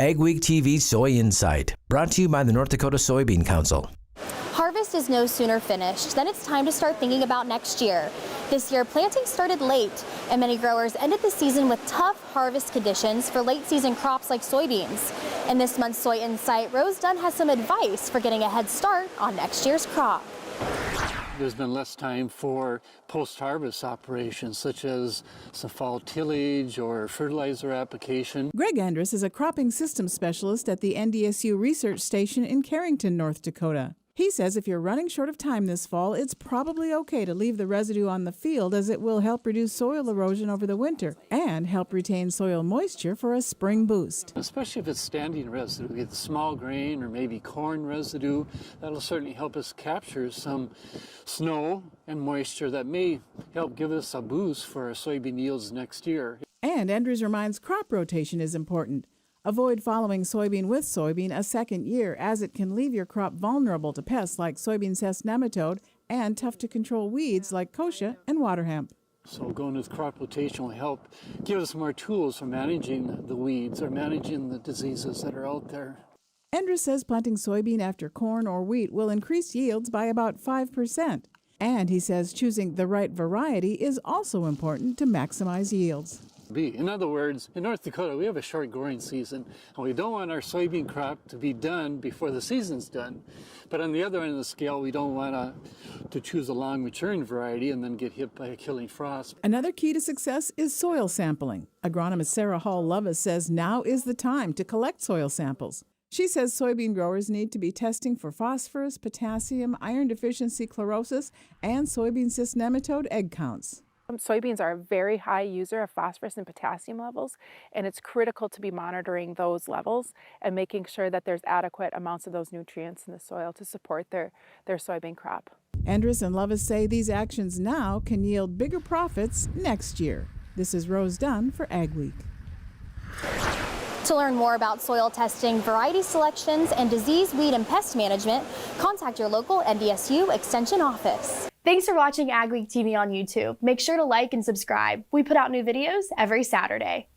Agweek TV Soy Insight, brought to you by the North Dakota Soybean Council. Harvest is no sooner finished than it's time to start thinking about next year. This year, planting started late, and many growers ended the season with tough harvest conditions for late season crops like soybeans. In this month's Soy Insight, Rose Dunn has some advice for getting a head start on next year's crop. There's been less time for post-harvest operations such as some fall tillage or fertilizer application. Greg Endres is a cropping systems specialist at the NDSU research station in Carrington, North Dakota. He says if you're running short of time this fall, it's probably okay to leave the residue on the field, as it will help reduce soil erosion over the winter and help retain soil moisture for a spring boost. Especially if it's standing residue, either small grain or maybe corn residue, that'll certainly help us capture some snow and moisture that may help give us a boost for our soybean yields next year. And Endres reminds crop rotation is important. Avoid following soybean with soybean a second year, as it can leave your crop vulnerable to pests like soybean cest nematode and tough-to-control weeds like kochia and water hemp. So going with crop rotation will help give us more tools for managing the weeds or managing the diseases that are out there. Endres says planting soybean after corn or wheat will increase yields by about 5%. And he says choosing the right variety is also important to maximize yields. In other words, in North Dakota, we have a short growing season, and we don't want our soybean crop to be done before the season's done. But on the other end of the scale, we don't want to choose a long maturing variety and then get hit by a killing frost. Another key to success is soil sampling. Agronomist Sarah Hall Lovas says now is the time to collect soil samples. She says soybean growers need to be testing for phosphorus, potassium, iron deficiency, chlorosis, and soybean cyst nematode egg counts. Soybeans are a very high user of phosphorus and potassium levels, and it's critical to be monitoring those levels and making sure that there's adequate amounts of those nutrients in the soil to support their soybean crop. Endres and Lovas say these actions now can yield bigger profits next year. This is Rose Dunn for Agweek. To learn more about soil testing, variety selections, and disease, weed, and pest management, contact your local NDSU Extension office. Thanks for watching Agweek TV on YouTube. Make sure to like and subscribe. We put out new videos every Saturday.